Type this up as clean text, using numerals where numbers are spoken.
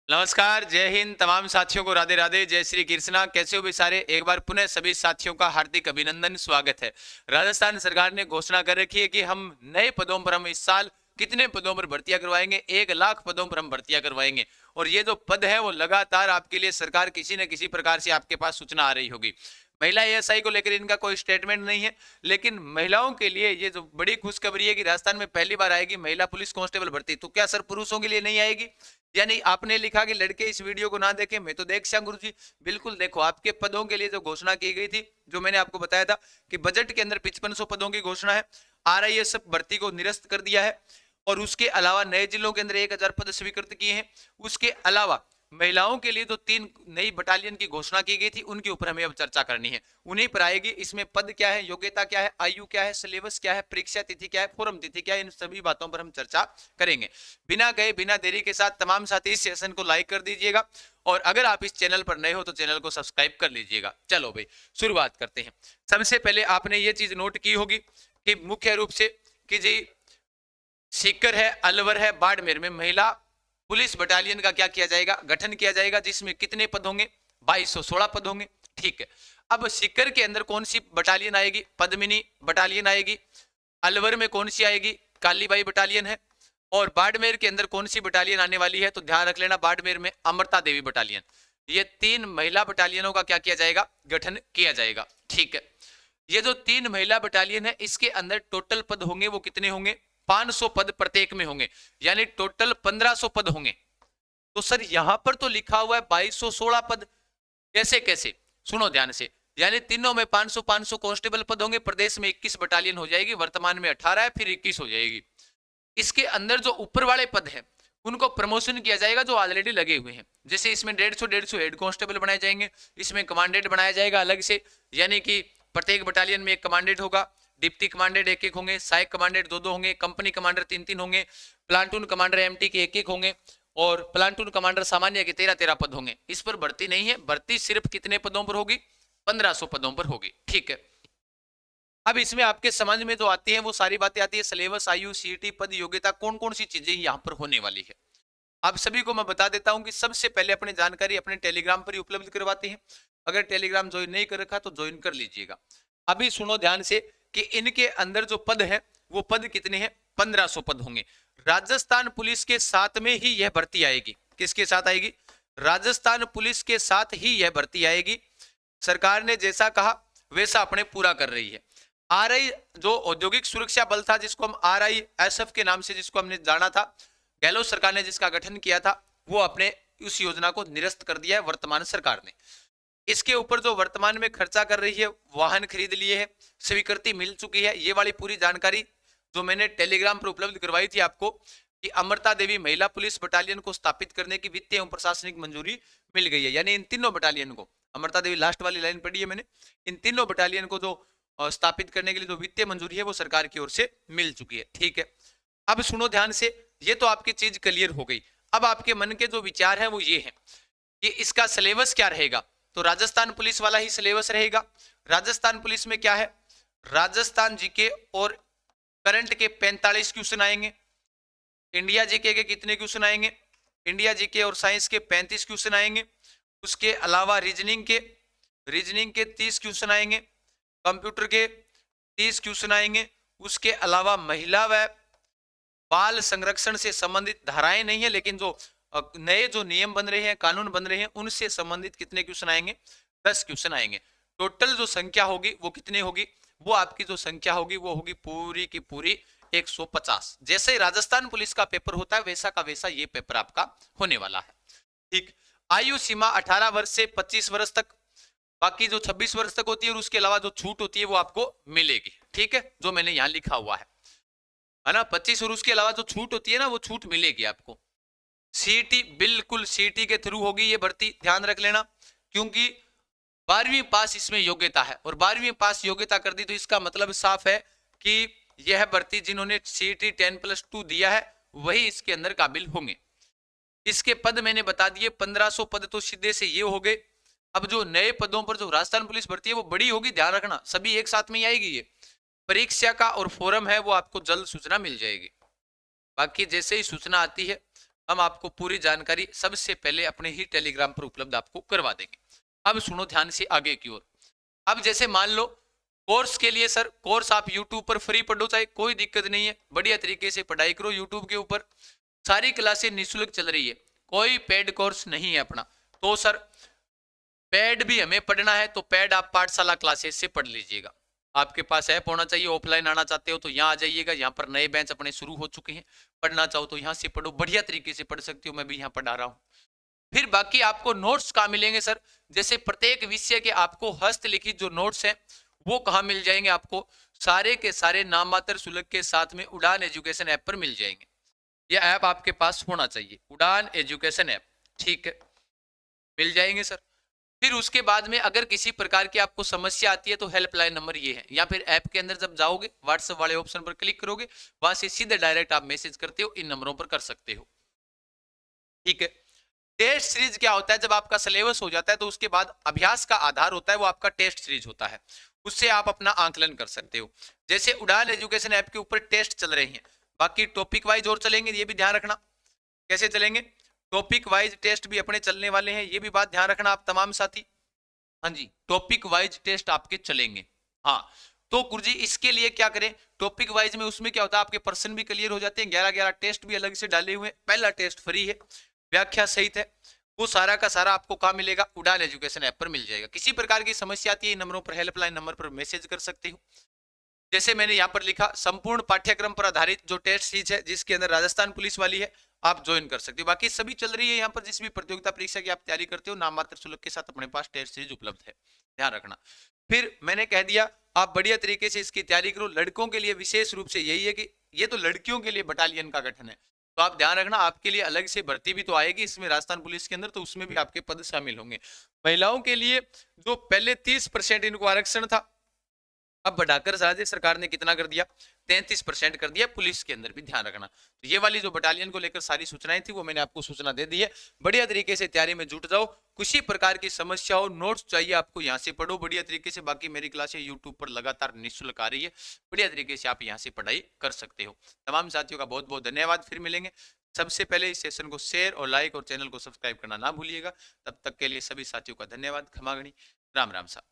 नमस्कार, जय हिंद। तमाम साथियों को राधे राधे, जय श्री कृष्णा। कैसे हो भी सारे? एक बार पुनः सभी साथियों का हार्दिक अभिनंदन, स्वागत है। राजस्थान सरकार ने घोषणा कर रखी है कि हम नए पदों पर हम इस साल कितने पदों पर भर्तियां करवाएंगे। 1 लाख पदों पर हम भर्तियां करवाएंगे। और ये जो पद है वो लगातार आपके लिए सरकार किसी न किसी प्रकार से आपके पास सूचना आ रही होगी। महिला एएसआई को लेकर इनका कोई स्टेटमेंट नहीं है, लेकिन महिलाओं के लिए ये जो बड़ी खुशखबरी है कि राजस्थान में पहली बार आएगी महिला पुलिस कांस्टेबल भर्ती। तो क्या सर पुरुषों के लिए नहीं आएगी? यानी आपने लिखा कि लड़के इस वीडियो को ना देखें, मैं तो देख श्याम गुरु जी। बिल्कुल देखो, आपके पदों के लिए जो घोषणा की गई थी, जो मैंने आपको बताया था कि बजट के अंदर 5500 पदों की घोषणा है। आरआईएस भर्ती को निरस्त कर दिया है और उसके अलावा नए जिलों के अंदर 1000 पद स्वीकृत किए हैं। उसके अलावा महिलाओं के लिए जो 3 नई बटालियन की घोषणा की गई थी, उनके ऊपर हमें अब चर्चा करनी है। उन्हीं पर आएगी। इसमें पद क्या है, योग्यता क्या है, आयु क्या है, सिलेबस क्या है, परीक्षा तिथि क्या है, फोरम तिथि क्या है, इन सभी बातों पर हम चर्चा करेंगे। बिना गए बिना देरी के साथ तमाम साथी इस सेशन को लाइक कर दीजिएगा और अगर आप इस चैनल पर नए हो तो चैनल को सब्सक्राइब कर लीजिएगा। चलो भाई, शुरुआत करते हैं। सबसे पहले आपने ये चीज नोट की होगी कि मुख्य रूप से कि जी सीकर है, अलवर है, बाड़मेर में महिला पुलिस बटालियन का क्या किया जाएगा, गठन किया जाएगा, जिसमें कितने पद होंगे? 2216 पद होंगे। ठीक है। अब सीकर के अंदर कौन सी बटालियन आएगी? पद्मिनी बटालियन आएगी। अलवर में कौन सी आएगी? कालीबाई बटालियन है। और बाड़मेर के अंदर कौन सी बटालियन आने वाली है? तो ध्यान रख लेना, बाड़मेर में अमृता देवी बटालियन। ये 3 महिला बटालियनों का क्या किया जाएगा? गठन किया जाएगा। ठीक है। ये जो 3 महिला बटालियन है, इसके अंदर टोटल पद होंगे वो कितने होंगे? 500 पद प्रत्येक में होंगे, यानी टोटल 1500 पद होंगे। तो सर यहां पर तो लिखा हुआ है 2216 पद, कैसे कैसे? सुनो ध्यान से। यानी तीनों में 500 500 कांस्टेबल पद होंगे। प्रदेश में 21 बटालियन हो जाएगी। वर्तमान में 18 है, फिर 21 हो जाएगी। इसके अंदर जो ऊपर वाले पद हैं उनको प्रमोशन किया जाएगा, जो ऑलरेडी लगे हुए हैं। जैसे इसमें 150 हेड कांस्टेबल बनाए जाएंगे, इसमें कमांडेंट बनाया जाएगा अलग से। यानी कि प्रत्येक बटालियन में एक कमांडेंट होगा, डिप्टी कमांडेंट एक एक होंगे, सहायक कमांडेंट दो दो होंगे, कंपनी कमांडर 3 3 होंगे, प्लाटून कमांडर एमटी के एक एक होंगे और प्लाटून कमांडर सामान्य के 13 13 पद होंगे। इस पर भर्ती नहीं है। भर्ती सिर्फ कितने पदों पर होगी? 1500 पदों पर होगी। ठीक है। अब इसमें आपके समझ में जो आती है वो सारी बातें आती है। सिलेबस, आयु, सीईटी, पद, योग्यता, कौन कौन सी चीजें यहाँ पर होने वाली है। आप सभी को मैं बता देता हूं कि सबसे पहले अपनी जानकारी अपने टेलीग्राम पर ही उपलब्ध करवाते हैं। अगर टेलीग्राम ज्वाइन नहीं कर रखा तो ज्वाइन कर लीजिएगा। अभी सुनो ध्यान से कि इनके अंदर जो पद है वो पद कितने हैं? 1500 पद होंगे। राजस्थान पुलिस के साथ में ही यह भर्ती आएगी। किसके साथ आएगी? राजस्थान पुलिस के साथ ही यह भर्ती आएगी। सरकार ने जैसा कहा वैसा अपने पूरा कर रही है। आरआई जो औद्योगिक सुरक्षा बल था, जिसको हम आरआईएसएफ के नाम से जिसको हमने जाना था, गहलोत सरकार ने जिसका गठन किया था, वो अपने उस योजना को निरस्त कर दिया है वर्तमान सरकार ने। इसके ऊपर जो वर्तमान में खर्चा कर रही है, वाहन खरीद लिए हैं, स्वीकृति मिल चुकी है। ये वाली पूरी जानकारी जो मैंने टेलीग्राम पर उपलब्ध करवाई थी आपको कि अमृता देवी महिला पुलिस बटालियन को स्थापित करने की वित्तीय एवं प्रशासनिक मंजूरी मिल गई है। यानी इन तीनों बटालियन को, अमृता देवी लास्ट वाली लाइन पढ़ी है मैंने, इन तीनों बटालियन को जो स्थापित करने के लिए जो वित्तीय मंजूरी है वो सरकार की ओर से मिल चुकी है। ठीक है। अब सुनो ध्यान से, ये तो आपकी चीज क्लियर हो गई। अब आपके मन के जो विचार हैं वो ये है कि इसका सिलेबस क्या रहेगा। तो राजस्थान पुलिस वाला ही सिलेबस रहेगा। राजस्थान पुलिस में क्या है? राजस्थान जीके और करंट के 45 क्वेश्चन आएंगे। इंडिया जीके के कितने क्वेश्चन आएंगे? इंडिया जीके और साइंस के 35 क्वेश्चन आएंगे। उसके अलावा रीजनिंग के 30 क्वेश्चन आएंगे। कंप्यूटर के 30 क्वेश्चन आएंगे। उसके अलावा महिला व बाल संरक्षण से संबंधित धाराएं नहीं है, लेकिन जो नए जो नियम बन रहे हैं, कानून बन रहे हैं, उनसे संबंधित कितने क्वेश्चन आएंगे? 10 क्वेश्चन आएंगे। टोटल जो संख्या होगी वो कितनी होगी? वो आपकी जो संख्या होगी वो होगी पूरी की पूरी 150। जैसे ही राजस्थान पुलिस का पेपर होता है वैसा का वैसा ये पेपर आपका होने वाला है। ठीक। आयु सीमा 18 वर्ष से 25 वर्ष तक, बाकी जो 26 वर्ष तक होती है और उसके अलावा जो छूट होती है वो आपको मिलेगी। ठीक है, जो मैंने यहां लिखा हुआ है ना, 25 और उसके अलावा जो छूट होती है ना वो छूट मिलेगी आपको। सीटी, बिल्कुल सीटी के थ्रू होगी ये भर्ती, ध्यान रख लेना। क्योंकि 12वीं पास इसमें योग्यता है और 12वीं पास योग्यता कर दी तो इसका मतलब साफ है कि यह भर्ती जिन्होंने सीटी 10+2 दिया है वही इसके अंदर काबिल होंगे। इसके पद मैंने बता दिए, 1500 पद तो सीधे से ये हो गए। अब जो नए पदों पर जो राजस्थान पुलिस भर्ती है वो बड़ी होगी, ध्यान रखना, सभी एक साथ में ही आएगी। ये परीक्षा का और फोरम है वो आपको जल्द सूचना मिल जाएगी। बाकी जैसे ही सूचना आती है हम आपको पूरी जानकारी सबसे पहले अपने ही टेलीग्राम पर उपलब्ध आपको करवा देंगे। अब सुनो ध्यान से आगे की ओर। अब जैसे मान लो कोर्स के लिए सर, कोर्स आप यूट्यूब पर फ्री पढ़ो, चाहे कोई दिक्कत नहीं है, बढ़िया तरीके से पढ़ाई करो यूट्यूब के ऊपर। सारी क्लासें निःशुल्क चल रही है, कोई पेड कोर्स नहीं है अपना। तो सर पेड भी हमें पढ़ना है तो पेड आप पाठशाला क्लासेस से पढ़ लीजिएगा। आपके पास ऐप होना चाहिए, ऑफलाइन आना चाहते हो तो यहाँ आ जाइएगा, यहाँ पर नए बेंच अपने शुरू हो चुके हैं, पढ़ना चाहो तो यहाँ से पढ़ो, बढ़िया तरीके से पढ़ सकते हो, मैं भी यहाँ पढ़ा रहा हूँ। फिर बाकी आपको नोट्स कहाँ मिलेंगे सर? जैसे प्रत्येक विषय के आपको हस्तलिखित जो नोट्स हैं वो कहाँ मिल जाएंगे? आपको सारे के सारे नाम मात्र शुल्क के साथ में उड़ान एजुकेशन ऐप पर मिल जाएंगे। यह ऐप आपके पास होना चाहिए, उड़ान एजुकेशन ऐप, ठीक है, मिल जाएंगे सर। फिर उसके बाद में अगर किसी प्रकार की आपको समस्या आती है तो हेल्पलाइन नंबर ये है, या फिर ऐप के अंदर जब जाओगे व्हाट्सएप वाले ऑप्शन पर क्लिक करोगे, वहां से सीधे डायरेक्ट आप मैसेज करते हो, इन नंबरों पर कर सकते हो, ठीक है। टेस्ट सीरीज क्या होता है? जब आपका सिलेबस हो जाता है तो उसके बाद अभ्यास का आधार होता है वो आपका टेस्ट सीरीज होता है, उससे आप अपना आंकलन कर सकते हो। जैसे उड़ान एजुकेशन ऐप के ऊपर टेस्ट चल रहे हैं, बाकी टॉपिक वाइज और चलेंगे, ये भी ध्यान रखना। कैसे चलेंगे? टॉपिक वाइज टेस्ट भी अपने चलने वाले हैं, ये भी बात ध्यान रखना आप तमाम साथी। हाँ जी, टॉपिक वाइज टेस्ट आपके चलेंगे। हाँ, तो गुरुजी इसके लिए क्या करें? टॉपिक वाइज में उसमें क्या होता है, आपके पर्सन भी क्लियर हो जाते हैं, 11-11 टेस्ट भी अलग से डाले हुए हैं। पहला टेस्ट फ्री है, व्याख्या सहित है, वो सारा का सारा आपको कहाँ मिलेगा? उड़ान एजुकेशन ऐप पर मिल जाएगा। किसी प्रकार की समस्या आती है, नंबरों पर, हेल्पलाइन नंबर पर मैसेज कर सकते हो। जैसे मैंने यहाँ पर लिखा, संपूर्ण पाठ्यक्रम पर आधारित जो टेस्ट सीरीज है जिसके अंदर राजस्थान पुलिस वाली है, आप ज्वाइन कर सकते हो। बाकी सभी चल रही है यहाँ पर, जिस भी प्रतियोगिता परीक्षा की आप तैयारी करते हो, नाम मात्र शुल्क के साथ अपने पास टेस्ट सीरीज उपलब्ध है, ध्यान रखना। फिर मैंने कह दिया आप बढ़िया तरीके से इसकी तैयारी करो। लड़कों के लिए विशेष रूप से यही है कि ये तो लड़कियों के लिए बटालियन का गठन है, तो आप ध्यान रखना आपके लिए अलग से भर्ती भी तो आएगी इसमें राजस्थान पुलिस के अंदर, तो उसमें भी आपके पद शामिल होंगे। महिलाओं के लिए जो पहले 30% इनको आरक्षण था, अब बढ़ाकर राज्य सरकार ने कितना कर दिया? 33% कर दिया। पुलिस के अंदर भी ध्यान रखना। तो ये वाली जो बटालियन को लेकर सारी सूचनाएं थी वो मैंने आपको सूचना दे दी है। बढ़िया तरीके से तैयारी में जुट जाओ, किसी प्रकार की समस्या हो, नोट्स चाहिए आपको, यहाँ से पढ़ो बढ़िया तरीके से। बाकी मेरी क्लासें यूट्यूब पर लगातार निःशुल्क आ रही है, बढ़िया तरीके से आप यहाँ से पढ़ाई कर सकते हो। तमाम साथियों का बहुत बहुत धन्यवाद, फिर मिलेंगे। सबसे पहले इस सेशन को शेयर और लाइक और चैनल को सब्सक्राइब करना ना भूलिएगा। तब तक के लिए सभी साथियों का धन्यवाद, खमागणी, राम राम साहब।